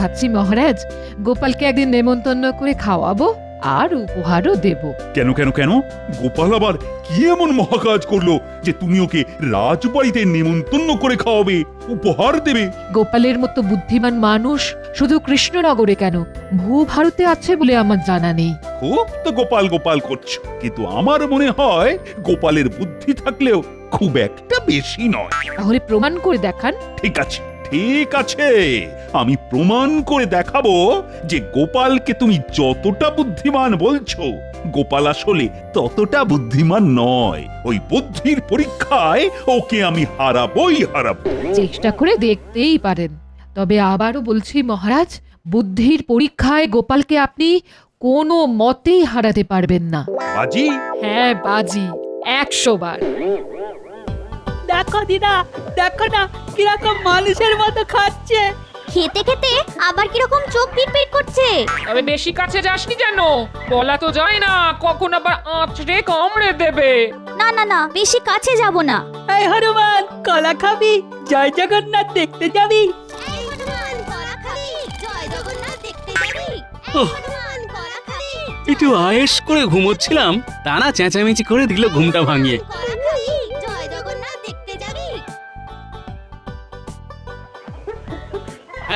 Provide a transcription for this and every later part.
ভাবছি মহারাজ গোপালকে একদিন নেমন্তন্ন করে খাওয়াবো আর উপহারও দেব। কেন কেন কেন? গোপাল আবার কি এমন মহাকাজ করলো যে তুমি ওকে রাজবাড়িতে নেমন্তন্ন করে খাওয়াবে, উপহার দেবে? গোপালের মতো বুদ্ধিমান মানুষ শুধু কৃষ্ণনগরে কেন, ভূভারতে আছে বলে আমার জানা নেই। খুব তো গোপাল গোপাল করছো, কিন্তু আমার মনে হয় গোপালের বুদ্ধি থাকলেও খুব একটা বেশি নয়। তাহলে প্রমাণ করে দেখান। ঠিক আছে, ঠিক আছে, আমি প্রমাণ করে দেখাবো যে গোপালকে তুমি যতটা বুদ্ধিমান বলছো, গোপাল আসলে ততটা বুদ্ধিমান নয়। ওই বুদ্ধির পরীক্ষায় ওকে আমি হারাবোই হারাবো। চেষ্টা করে দেখতেই পারেন, তবে আবারও বলছি মহারাজ, বুদ্ধির পরীক্ষায় গোপালকে আপনি কোনো মতেই হারাতে পারবেন না। বাজি? হ্যাঁ বাজি, 100 বার। দেখো দিদা, দেখো না কিরকম মানুষের মতো খাচ্ছে। খেতে খেতে আবার কিরকম চোখ পিটপিট করছে। তবে বেশি কাছে যাসনি যেন, বলা তো যায় না কখন আবার আঁচড়ে কামড়ে দেবে। না না না, বেশি কাছে যাব না। এই হনুমান, কলা খাবি? জয় জগন্নাথ দেখতে যাবি? একটু আয়েশ করে ঘুমোচ্ছিলাম, তারা চেঁচামেচি করে দিল ঘুমটা ভাঙিয়ে।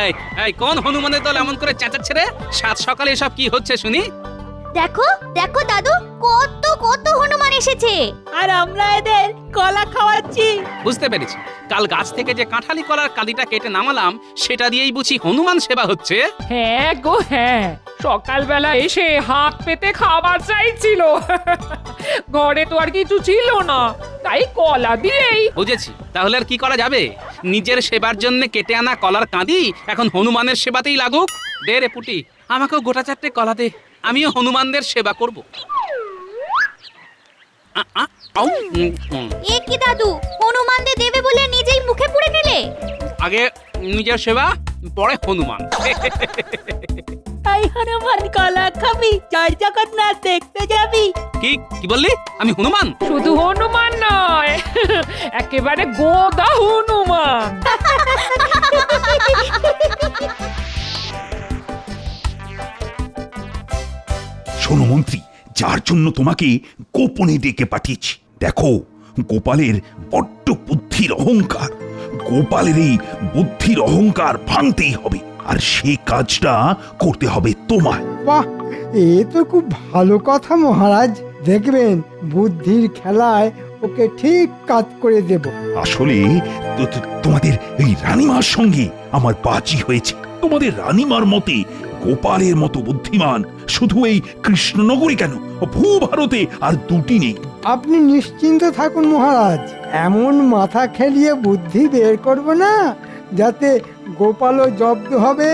এই এই কোন হনুমানের দল এমন করে চেঁচাচ্ছে রে? সাত সকালে এসব কি হচ্ছে শুনি? দেখো দেখো দাদু, কত কত হনুমান এসেছে। আর আমরা এদের কলা খাওয়াচ্ছি। বুঝতে পেরেছি, কাল গাছ থেকে যে কাঁঠালি কলার কাঁদিটা কেটে নামালাম সেটা দিয়েই বুঝি হনুমান সেবা হচ্ছে। হ্যাঁ গো হ্যাঁ, সকালবেলা এসে হাত পেতে খাবার চাইছিল, ঘরে তো আর কিছু ছিল না, তাই কলা দিয়েই। বুঝেছি, তাহলে আর কি করা যাবে? নিজের সেবার জন্য কেটে আনা কলার কাঁদি এখন হনুমানের সেবাতেই লাগুক। দে রে পুটি, আমাকেও গোটা চারটে কলা দে, আমিও হনুমানদের সেবা করব। এ কি দাদু, হনুমানদের দেবে বলে নিজেই মুখে পুড়ে নিলে? আগে নিজের সেবা, পরে হনুমান। এই হনুমান, কলা খাবি? জয় জগন্নাথ দেখতে যাবি? কি কি বললি? আমি হনুমান? শুধু হনুমান নয়, একেবারে গোদা হনুমান। শোনো মন্ত্রী, যার জন্য তোমাকে গোপনে ডেকে পাঠিয়েছি, দেখো গোপালের বড্ড বুদ্ধির অহংকার। গোপালের এই বুদ্ধির অহংকার ভাঙতেই হবে, আর সেই কাজটা করতে হবে তোমায়। বাহ, এ তো খুব ভালো কথা মহারাজ। দেখবেন বুদ্ধির খেলায় ওকে ঠিক কাজ করে দেব। আসলে তোমাদের এই রানীমার সঙ্গে আমার বাজি হয়েছে। তোমাদের রানীমার মতে গোপালের মতো বুদ্ধিমান শুধু এই কৃষ্ণনগরী কেন, ভূভারতে আর দুটি নেই। আপনি নিশ্চিন্ত থাকুন মহারাজ, এমন মাথা খেলিয়ে বুদ্ধি বের করব না যাতে গোপালও জব্দ হবে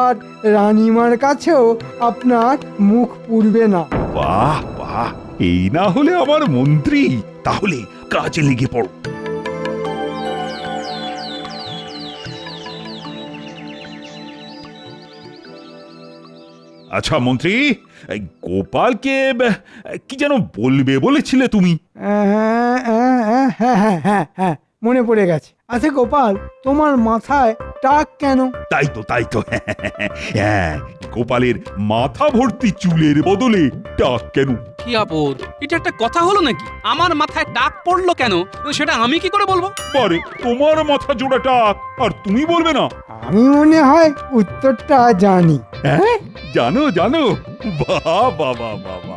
আর রানীমার কাছেও আপনার মুখ পুড়বে না। বাহ বাহ, এই না হলে আমার মন্ত্রী। তাহলে কাজে লেগে পড়ো। আচ্ছা মন্ত্রী, এই গোপালকে কি যেন বলবে বলেছিলে তুমি? হ্যাঁ হ্যাঁ হ্যাঁ হ্যাঁ হ্যাঁ, মনে পড়ে গেছে। আচ্ছা গোপাল, তোমার মাথায় টাক কেন? তাই তো তাই তো, হ্যাঁ, গোপালের মাথা ভর্তি চুলের বদলে টাক কেন? কি আপদ, এটা একটা কথা হলো নাকি? আমার মাথায় টাক পড়লো কেন সেটা আমি কি করে বলবো? পরে তোমার মাথা জোড়া টাক আর তুমি বলবে না? আমি মনে হয় উত্তরটা জানি। হ্যাঁ, জানো জানো? বাবা বাবা বাবা,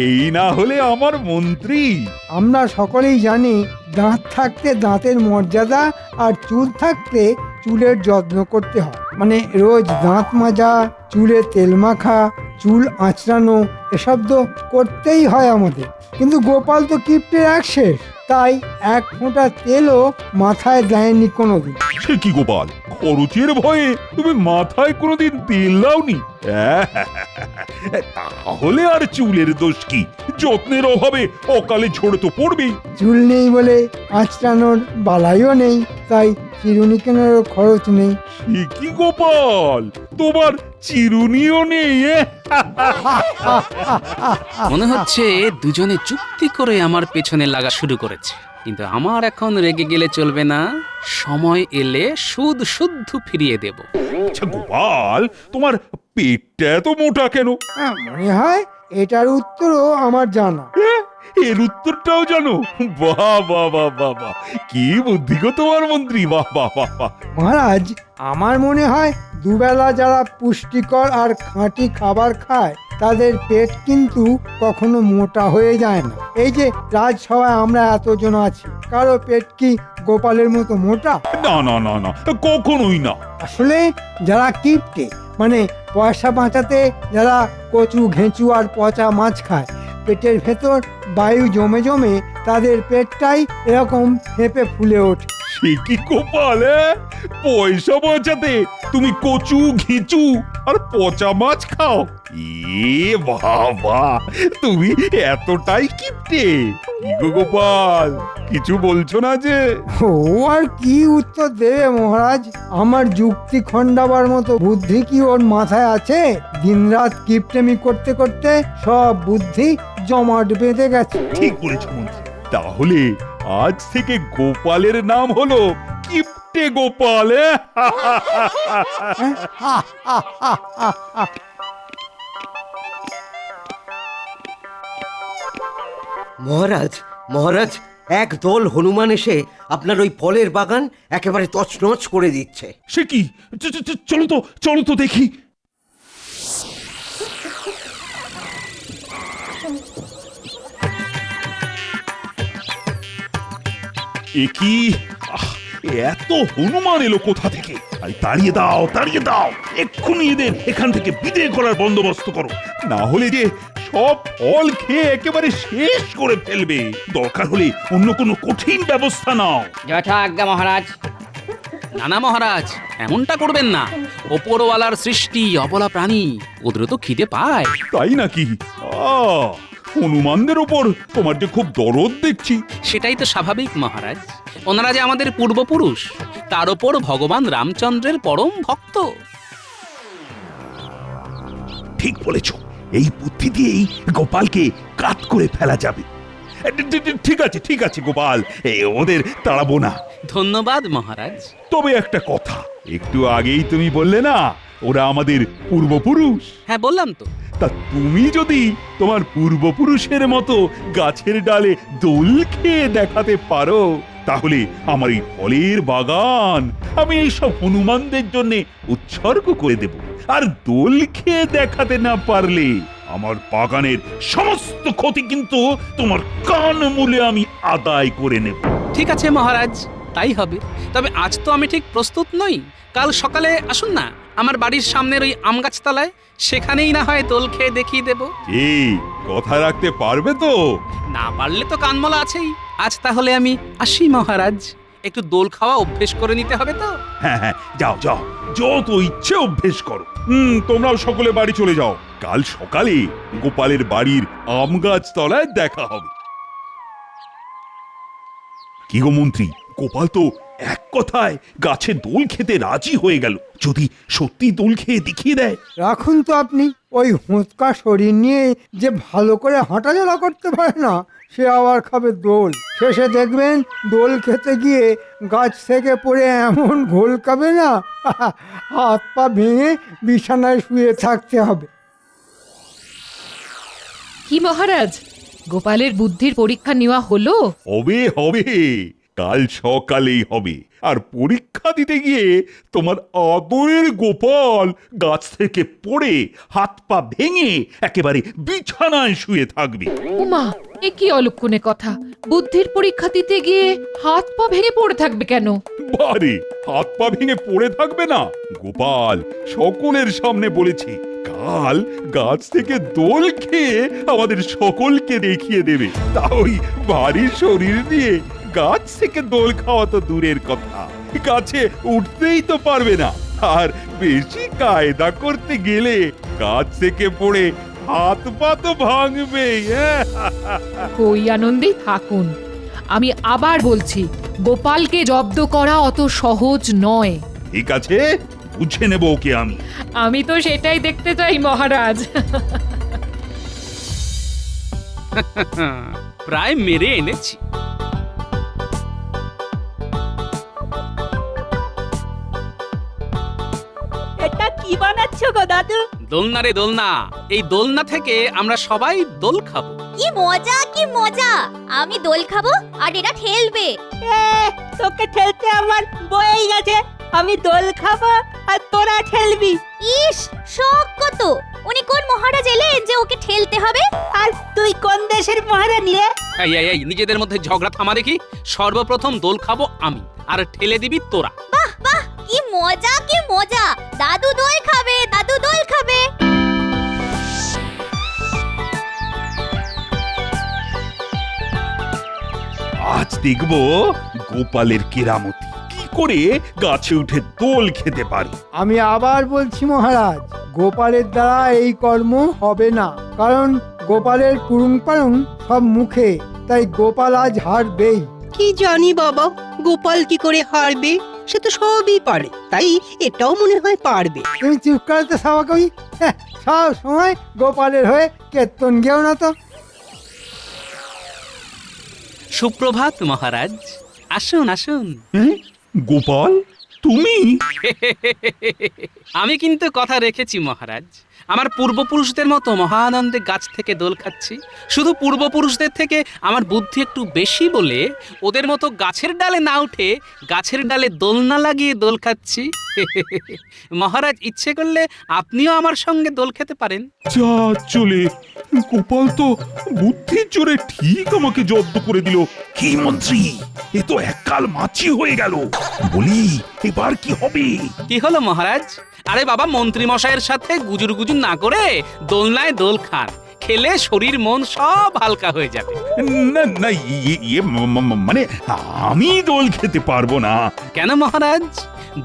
এই না হলে আমার মন্ত্রী। আমরা সকলেই জানি দাঁত থাকতে দাঁতের মর্যাদা আর চুল থাকতে চুলের যত্ন করতে হয়। মানে রোজ দাঁত মাজা, চুলে তেল মাখা, চুল আঁচড়ানো, এসব তো করতেই হয় আমাদের। কিন্তু গোপাল তো কিপ্টের এক শেষ, তাই এক ফোঁটা তেলও মাথায় দেয়নি কোনোদিন। সে কি গোপাল, খরচের ভয়ে তুমি মাথায় কোনোদিন তেল দাওনি? তাহলে আর চুলের দোষ কি? যত্নের অভাবে অকালে ঝরে তো পড়বেই। চুল নেই বলে আঁচড়ানোর বালাইও নেই, তাই চিরুনি কেনারও খরচ নেই। সে কি গোপাল, তোমার চিরুনিও নেই? মনে হচ্ছে দুজনে চুক্তি করে আমার পেছনে লাগা শুরু করেছে। কিন্তু আমার এখন রেগে গেলে চলবে না, সময় এলে সুদ শুদ্ধ ফিরিয়ে দেব। আচ্ছা গোপাল, তোমার পেটটা এত মোটা কেন? মনে হয় এটার উত্তরও আমার জানা। এর উত্তরটাও জানো? বাহ বাহ বাহ বাহ বাহ, কি বুদ্ধি গো তোমার মন্ত্রী, বাহ বাহ বাহ বাহ। মহারাজ, আমার মনে হয় দুবেলা যারা পুষ্টিকর আর খাঁটি খাবার খায় তাদের পেট কিন্তু কখনো মোটা হয়ে যায় না। এই যে রাজসভায় আমরা এতজন আছি, কারো পেট কি গোপালের মতো মোটা? না না না না, কখনোই না। আসলে যারা কিপটে, মানে পয়সা বাঁচাতে যারা কচু ঘেঁচু আর পচা মাছ খায়, পেটের ভেতর বায়ু জমে জমে তাদের পেটটাই এরকম ফেঁপে ফুলে ওঠে। সে কি গোপাল, পয়সা বাঁচাতে তুমি কচু ঘিচু আর পচা মাছ খাও? এ বাবা, তুমি এতটাই কিপটে? কি গো গোপাল, কিছু বলছো না যে? ও আর কি উত্তর দেবে মহারাজ? আমার যুক্তি খণ্ডাবার মতো বুদ্ধি কি ওর মাথায় আছে? দিনরাত কিপটেমি করতে করতে সব বুদ্ধি জমাট বেঁধে গেছে। ঠিক বলেছ মন্ত্রী, তাহলে আজ থেকে গোপালের নাম হলো কিপটে গোপাল। মহারাজ, মহারাজ, এক দল হনুমান এসে আপনার ওই ফলের বাগান একেবারে তছনছ করে দিচ্ছে। সে কি? চলো তো, চলো তো দেখি। এ কি? এত হনুমান এলো কোথা থেকে? তাড়িয়ে দাও, তাড়িয়ে দাও, এক্ষুনি এদের এখান থেকে বিদায় করার বন্দোবস্ত করো, না হলে যে সব ফল খেয়ে একেবারে শেষ করে ফেলবে। দরকার হলে অন্য কোনো কঠিন ব্যবস্থা নাও। যথাজ্ঞা মহারাজ। না না মহারাজ, এমনটা করবেন না। ওপরওয়ালার সৃষ্টি অবলা প্রাণী, ওদের তো খিদে পায়। তাই নাকি? হনুমানদের ওপর তোমার যে খুব দরদ দেখছি। সেটাই তো স্বাভাবিক মহারাজ, ওনারা যে আমাদের পূর্বপুরুষ, তার ওপর ভগবান রামচন্দ্রের পরম ভক্ত। ঠিক বলেছ, এই বুদ্ধি দিয়েই গোপালকে কাত করে ফেলা যাবে। ঠিক আছে, ঠিক আছে গোপাল, ওদের তাড়াবো না। ধন্যবাদ মহারাজ। তবে একটা কথা, একটু আগেই তুমি বললে না ওরা আমাদের পূর্বপুরুষ? হ্যাঁ বললাম তো। তা তুমি যদি তোমার পূর্বপুরুষের মতো গাছের ডালে দোল খেয়ে দেখাতে পারো, তাহলে আমার এই ফলের বাগান আমি এইসব হনুমানদের জন্য উৎসর্গ করে দেব। আর দোল খেয়ে দেখাতে না পারলে আমার বাগানের সমস্ত ক্ষতি কিন্তু তোমার কান মূলে আমি আদায় করে নেব। ঠিক আছে মহারাজ, তাই হবে। তবে আজ তো আমি ঠিক প্রস্তুত নই। কাল সকালে আসুন না আমার বাড়ির সামনের ওই আম গাছতলায়, সেখানেই না হয় দোল খেয়ে দেখিয়ে দেব। এই কথা রাখতে পারবে তো? না পারলে তো কানমলা আছেই। আজ তাহলে আমি আসি মহারাজ, একটু দোল খাওয়া অভ্যেস করে নিতে হবে তো। হ্যাঁ হ্যাঁ, যাও যাও, যত ইচ্ছে অভ্যেস করো। তোমরাও সকলে বাড়ি চলে যাও। কাল সকালে গোপালের বাড়ির আম গাছ তলায় দেখা হবে। কি গো মন্ত্রী, গোপাল তো এক কথায় গাছে দোল খেতে রাজি হয়ে গেল। যদি সত্যি দোল খেয়ে দেখিয়ে দেয়? রাখুন তো আপনি, ওই হোঁচকা শরীর নিয়ে যে ভালো করে হাঁটাচলা করতে পারে না, সে আবার খাবে দোল। শেষে দেখবেন দোল খেতে গিয়ে গাছ থেকে পড়ে এমন ঘোল খাবে না, হাত পা ভেঙে বিছানায় শুয়ে থাকতে হবে। কি মহারাজ, গোপালের বুদ্ধির পরীক্ষা নেওয়া হলো? হবে হবে, কাল সকালেই হবে। আর পরীক্ষা দিতে গিয়ে তোমার আদরের গোপাল গাছ থেকে পড়ে হাত পা ভেঙে একেবারে বিছানায় শুয়ে থাকবে। উমা, এ কি অলক্ষণে কথা! বুদ্ধির পরীক্ষা দিতে গিয়ে হাত পা ভেঙে পড়ে থাকবে কেন? বারে, হাত পা ভেঙে পড়ে থাকবে না? গোপাল সকলের সামনে বলেছে কাল গাছ থেকে দোল খেয়ে আমাদের সকলকে দেখিয়ে দেবে। তা ওই ভারী শরীর নিয়ে গাছ থেকে দোল খাওয়া তো দূরের কথা, গাছে উঠতেই তো পারবে না। আর বেশি কায়দা করতে গেলে গাছ থেকে পড়ে হাত পা তো ভাঙবেই। কই আনন্দেই থাকুন। আমি আবার বলছি, গোপালকে জব্দ করা অত সহজ নয়। ঠিক আছে, বুঝে নেব ওকে আমি। আমি তো সেটাই দেখতে চাই মহারাজ। প্রায় মেরে এনেছি। খাচ্ছো গো দাদু? দোলনা রে দোলনা, এই দোলনা থেকে আমরা সবাই দোল খাবো। কি মজা কি মজা, আমি দোল খাবো আর এরা ঠেলবে। তোকে ঠেলতে আমার বয়েই গেছে। আমি দোল খাবো আর তোরা ঠেলবি। ইস, শখ কত! উনি কোন মহারাজ এলেন যে ওকে ঠেলতে হবে? আর তুই কোন দেশের মহারানী রে? এই নিজেদের মধ্যে ঝগড়া থামা দেখি। সর্বপ্রথম দোল খাবো আমি, আর ঠেলে দিবি তোরা। বাহ বাহ, কি মজা কি মজা! দাদু দোল খাবে, দাদু দোল খাবে। আজ দেখবো গোপালের কেরামতি, কি করে গাছে উঠে দোল খেতে পারে। আমি আবার বলছি মহারাজ, গোপালের দ্বারা এই কর্ম হবে না, কারণ গোপালের পুরুং পারুং সব মুখে, তাই গোপাল আজ হারবেই। কি জানি বাবা, গোপাল কি করে হারবে? সে তো সবই পারে, তাই এটাও মনে হয় পারবে। তুমি চুপ করে তো সবা কবি, সব সময় গোপালের হয়ে কীর্তন গেও না তো। সুপ্রভাত মহারাজ, আসুন আসুন। হ্যাঁ? গোপাল, তুমি? আমি কিন্তু কথা রেখেছি মহারাজ। আমার পূর্বপুরুষদের মতো মহানন্দে গাছ থেকে দোল খাচ্ছি। শুধু পূর্বপুরুষদের থেকে আমার বুদ্ধি একটু বেশি বলে ওদের মতো গাছের ডালে না উঠে গাছের ডালে দোলনা লাগিয়ে দোল খাচ্ছি। মহারাজ ইচ্ছে করলে আপনিও আমার সঙ্গে দোল খেতে পারেন। যা চলে, গোপাল তো বুদ্ধির জোরে ঠিক আমাকে জব্দ করে দিল। কি মন্ত্রী, এ তো এককাল মাছি হয়ে গেল। বলি, এবার কি হবে? কি হলো মহারাজ? আরে বাবা, মন্ত্রী মশাইয়ের সাথে গুজুর গুজুর না করে দোলনায় দোল খান, খেলে শরীর মন সব হালকা হয়ে যাবে। না না, মানে আমি দোল খেতে পারবো না। কেন মহারাজ?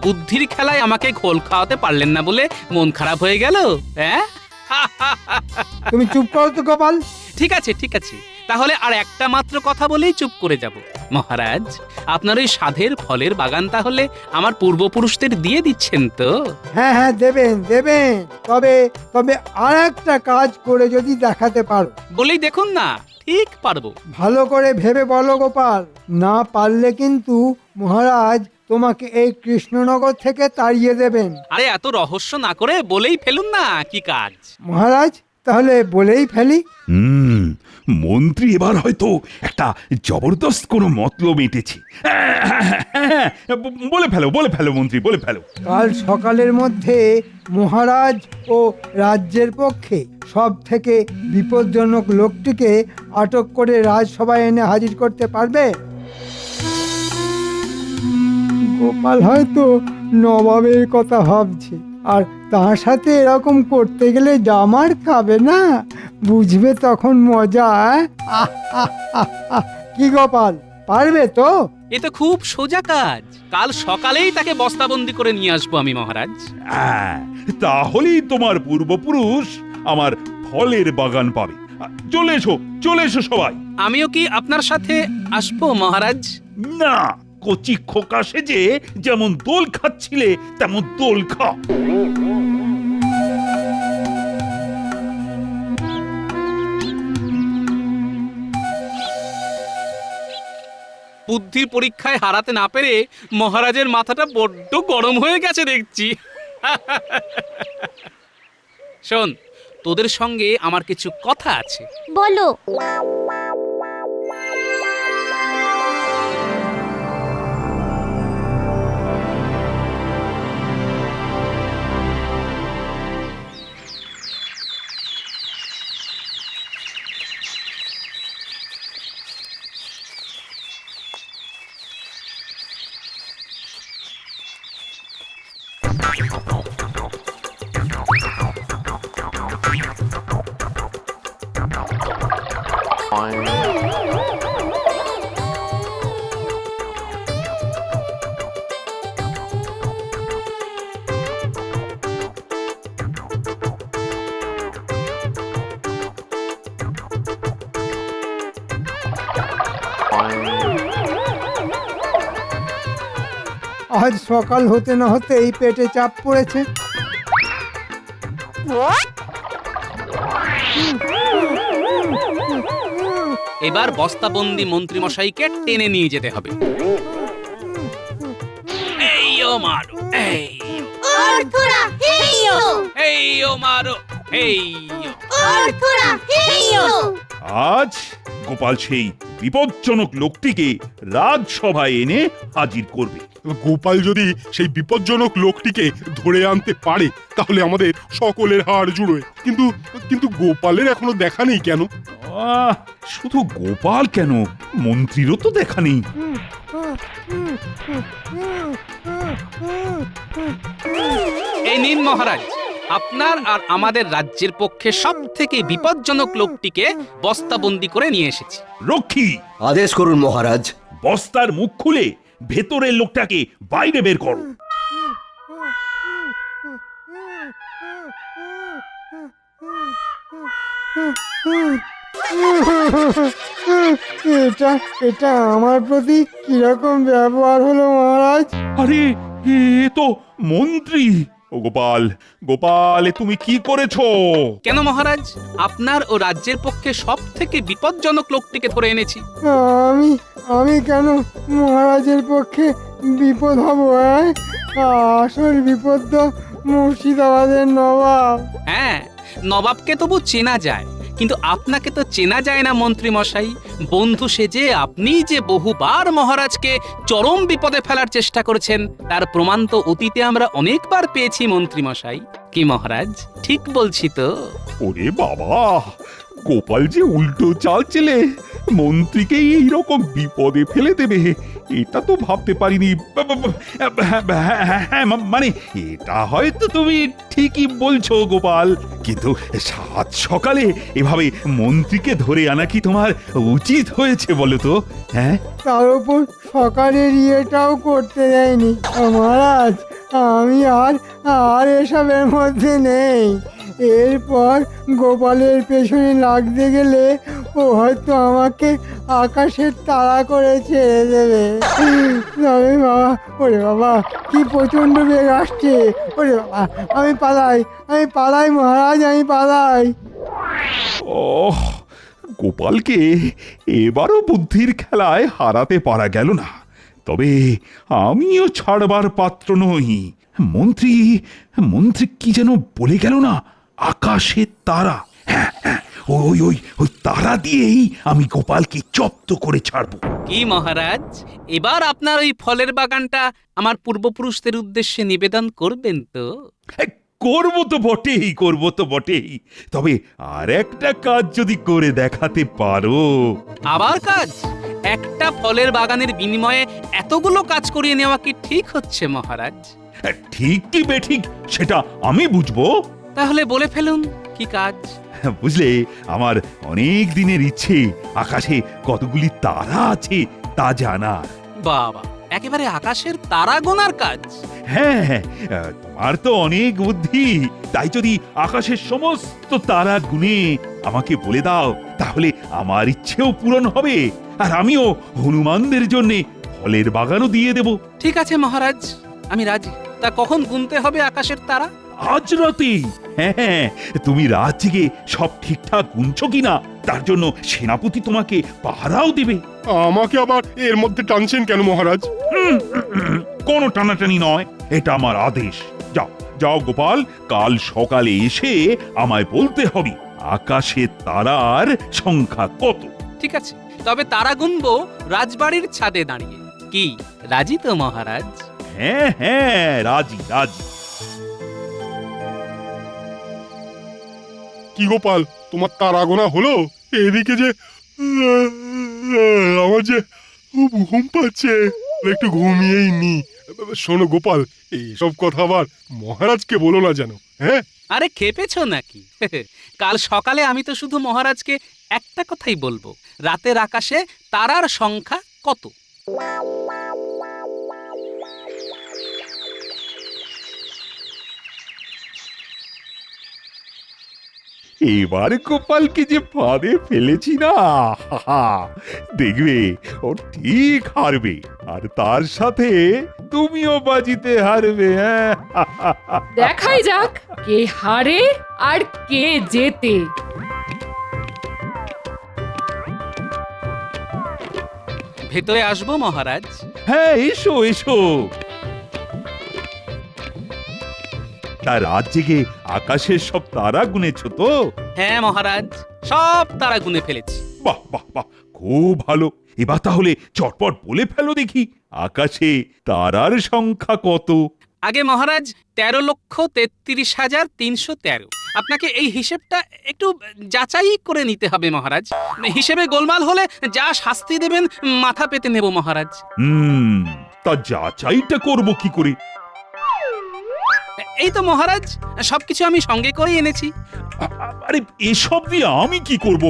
বুদ্ধির খেলায় আমাকে খোল খাওয়াতে পারলেন না বলে মন খারাপ হয়ে গেল? হ্যাঁ, তুমি চুপ করো তো গোপাল। ঠিক আছে ঠিক আছে, তাহলে আর একটা মাত্র কথা বলেই চুপ করে যাব। মহারাজ, আপনার ওই সাধের ফলের বাগান তাহলে আমার পূর্বপুরুষদের দিয়ে দিচ্ছেন তো? হ্যাঁ হ্যাঁ, দেবেন দেবেন, তবে তবে আর একটা কাজ করে যদি দেখাতে পারো। বলেই দেখুন না, ঠিক পারবো। ভালো করে ভেবে বলো গোপাল, না পারলে কিন্তু মহারাজ তোমাকে এই কৃষ্ণনগর থেকে তাড়িয়ে দেবেন। আরে এত রহস্য না করে বলেই ফেলুন না কি কাজ। মহারাজ, তাহলে বলেই ফেলি। মন্ত্রী এবার হয়তো একটা জবরদস্ত কোনো মতলব এঁটেছে। বলে ফেলো মন্ত্রী, বলে ফেলো। কাল সকালের মধ্যে মহারাজ ও রাজ্যের পক্ষে সব থেকে বিপজ্জনক লোকটিকে আটক করে রাজসভায় এনে হাজির করতে পারবে? গোপাল হয়তো নবাবের কথা ভাবছে, আর তার সাথে এরকম করতে গেলে জামার খাবে না, বুঝবে তখন মজা। কি গোপাল, পারবে তো? এ তো খুব সোজা কাজ। কাল সকালেই তাকে বস্তাবন্দি করে নিয়ে আসবো আমি মহারাজ। তাহলেই তোমার পূর্বপুরুষ আমার ফলের বাগান পাবে। চলে এসো সবাই। আমিও কি আপনার সাথে আসবো মহারাজ? না, কচি খোকা সেজে যেমন দোল খাচ্ছিলে তেমন দোল খা। বুদ্ধির পরীক্ষায় হারাতে না পেরে মহারাজের মাথাটা বড্ড গরম হয়ে গেছে দেখছি। শোন, তোদের সঙ্গে আমার কিছু কথা আছে। বলো। আজ সকাল হতে না হতেই পেটে চাপ পড়েছে। এবার বস্তাবন্দি মন্ত্রী মশাইকে টেনে নিয়ে যেতে হবে। এই ও মারু, এই অর্থরা হেইও এই ও মারো এই ও। অর্থরা হেইও আজ গোপাল সেই বিপজ্জনক লোকটিকে রাজসভায় এনে হাজির করবে। গোপাল যদি সেই বিপজ্জনক লোকটিকে ধরে আনতে পারে তাহলে আমাদের সকলের হাড় জুড়বে। কিন্তু কিন্তু গোপালের এখনো দেখা নেই কেন? শুধু গোপাল কেন, মন্ত্রীরও তো দেখা নেই। এই নিন মহারাজ, আপনার আর আমাদের রাজ্যের পক্ষে সব থেকে বিপজ্জনক লোকটিকে বস্তাবন্দি করে নিয়ে এসেছি। রক্ষী, আদেশ করুন মহারাজ। বস্তার মুখ খুলে ভেতরের লোকটাকে বাইরে বের করো। এটা এটা আমার প্রতি কিরকম ব্যবহার হলো মহারাজ? আরে এ তো মন্ত্রী। ও গোপাল, গোপাল, এ তুমি কি করেছো? কেন মহারাজ, আপনার ও রাজ্যের পক্ষে সব থেকে বিপজ্জনক লোকটিকে ধরে এনেছি। আমি আমি কেন মহারাজের পক্ষে বিপদ হব? আসল বিপদ তো মুর্শিদাবাদের নবাব। হ্যাঁ, নবাবকে তবু চেনা যায়, কিন্তু আপনাকে তো চেনা যায় না মন্ত্রী মশাই। বন্ধু সেজে আপনি যে বহুবার মহারাজকে চরম বিপদে ফেলার চেষ্টা করেছেন তার প্রমাণ তো অতীতে আমরা অনেকবার পেয়েছি মন্ত্রী মশাই। কি মহারাজ, ঠিক বলছি তো? ওরে বাবা, গোপাল যে উল্টো চাল চেলে মন্ত্রীকে এইরকম বিপদে ফেলে দেবে, এটা তো ভাবতে পারিনি। মানে এটা হয়তো তুমি ঠিকই বলছো গোপাল, কিন্তু সাত সকালে এভাবে মন্ত্রীকে ধরে আনা কি তোমার উচিত হয়েছে বলো তো? হ্যাঁ, তার উপর সকালের ইয়েটাও করতে দেয়নি। মহারাজ, আমি আর এসবের মধ্যে নেই। এরপর গোপালের পেছনে লাগতে গেলে ও হয়তো আমাকে আকাশের তারা করে ছেড়ে দেবে। তবে বাবা, ওরে বাবা, কি প্রচণ্ড বেগ আসছে! ওরে বাবা, আমি পালাই মহারাজ, আমি পালাই। ওহ, গোপালকে এবারও বুদ্ধির খেলায় হারাতে পারা গেল না। তবে আমিও ছাড়বার পাত্র নই। মন্ত্রী মন্ত্রী কি যেন বলে গেল না, আকাশের তারা। হ্যাঁ হ্যাঁ, ওই ওই ওই তারা দিয়েই আমি গোপালকে জব্দ করে ছাড়বো। কি মহারাজ, এবার আপনার ওই ফলের বাগানটা আমার পূর্বপুরুষদের উদ্দেশ্যে নিবেদন করবেন তো? করবো তো বটেই, করবো তো বটেই। তবে আর একটা কাজ যদি করে দেখাতে পারো। আবার কাজ? একটা ফলের বাগানের বিনিময়ে এতগুলো কাজ করিয়ে নেওয়া কি ঠিক হচ্ছে মহারাজ? ঠিক কি বেঠিক সেটা আমি বুঝবো। তাহলে বলে ফেলুন, কি কাজ? বুঝলে, আমার অনেক দিনের ইচ্ছে আকাশে কতগুলি তারা আছে তা জানার। বাবা, একেবারে আকাশের তারা গোনার কাজ? হ্যাঁ হ্যাঁ, তোমার তো অনেক বুদ্ধি। তাই যদি আকাশের সমস্ত তারা গুনে আমাকে বলে দাও, তাহলে আমার ইচ্ছেও পূরণ হবে, আর আমিও হনুমানদের জন্য ফলের বাগানও দিয়ে দেব। ঠিক আছে মহারাজ, আমি রাজি। তা কখন গুনতে হবে আকাশের তারা? আজ রাতে। হ্যাঁ হ্যাঁ, তুমি রাত জেগে সব ঠিকঠাক গুনছো কিনা তার জন্য সেনাপতি তোমাকে পাহারাও দেবে। আমাকে আবার এর মধ্যে টানছেন কেন মহারাজ? কোনো টানাটানি নয়, এটা আমার আদেশ। যাও যাও গোপাল, কাল সকালে এসে আমায় বলতে হবে আকাশের তারার সংখ্যা কত। ঠিক আছে, তবে তারা গুনবো রাজবাড়ির ছাদে দাঁড়িয়ে। কি রাজি তো মহারাজ? হ্যাঁ হ্যাঁ, রাজি রাজি। কি গোপাল, তোমার তারা গোনা হলো? এদিকে যে আমার যে ঘুম পাচ্ছে, একটু ঘুমিয়েই নি। শোনো গোপাল, এইসব কথা আবার মহারাজকে বলো না যেন। হ্যাঁ, আরে খেপেছো নাকি? কাল সকালে আমি তো শুধু মহারাজকে একটা কথাই বলবো, রাতের আকাশে তারার সংখ্যা কত। এবার গোপালকে যে ফাঁদে ফেলেছি না, দেখবে ও ঠিক হারবে, আর তার সাথে তুমিও বাজিতে হারবে। হ্যাঁ, দেখাই যাক কে হারে আর কে জেতে। ভেতরে আসবো মহারাজ? হ্যাঁ, এসো এসো। তা রাত জেগে আকাশের সব তারা গুনেছ তো? হ্যাঁ মহারাজ, সব তারা গুনে ফেলেছি। বাহ বাহ বাহ, খুব ভালো। এবার তাহলে চটপট বলে ফেলো দেখি, আকাশে তারার সংখ্যা কত? আগে মহারাজ 13,33,313। আপনাকে এই হিসেবটা একটু যাচাই করে নিতে হবে মহারাজ। হিসেবে গোলমাল হলে যা শাস্তি দেবেন মাথা পেতে নেব মহারাজ। তা যাচাইটা করব কি করে? এই তো মহারাজ, সবকিছু আমি সঙ্গে করেই এনেছি। আরে এসব দিয়ে আমি কি করব?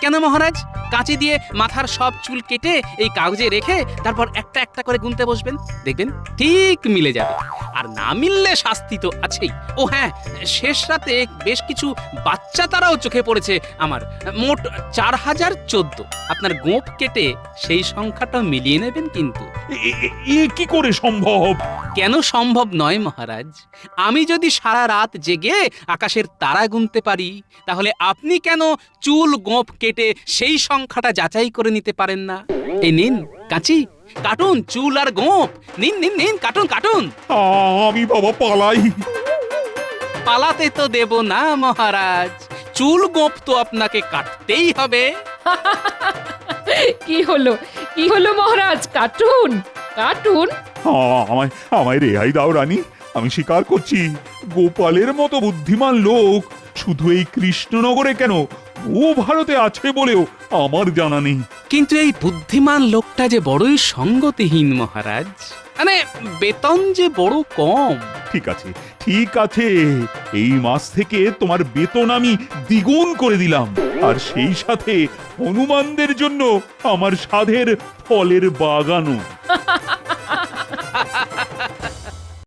কেন মহারাজ, কাঁচি দিয়ে মাথার সব চুল কেটে এই কাগজে রেখে তারপর একটা একটা করে গুনতে বসবেন, দেখবেন ঠিক মিলে যাবে। আর না মিললে শাস্তি তো আছেই। ও হ্যাঁ, শেষ রাতে বেশ কিছু বাচ্চা তারাও চোখে পড়েছে আমার। মোট 4014। আপনার গোঁফ কেটে সেই সংখ্যাটা মিলিয়ে নেবেন কিন্তু। এ কি করে সম্ভব? কেন সম্ভব নয় মহারাজ? আমি যদি সারা রাত জেগে আকাশের তারা গুনতে পারি, তাহলে আপনি কেন চুল গোঁফ কেটে সেই সংখ্যাটা যাচাই করে নিতে পারেন না? এই নিন কাঁচি, কাটুন চুল আর গোঁফ। নিন নিন নিন, কাটুন কাটুন। আমি বাবা পালাই। পালাতে তো দেব না মহারাজ, চুল গোঁফ তো আপনাকে কাটতেই হবে। কি হলো, কি হলো মহারাজ? কাটুন কাটুন। আমায় আমায় রেহাই দাও রানী। আমি স্বীকার করছি, গোপালের মতো বুদ্ধিমান লোক শুধু এই কৃষ্ণনগরে কেন, ও ভারতে আছে বলেও আমার জানা নেই। কিন্তু এই বুদ্ধিমান লোকটা যে বড়ই সঙ্গতিহীন মহারাজ। মানে বেতন যে বড় কম। ঠিক আছে ঠিক আছে, এই মাস থেকে তোমার বেতন আমি দ্বিগুণ করে দিলাম, আর সেই সাথে হনুমানদের জন্য আমার সাধের ফলের বাগানও।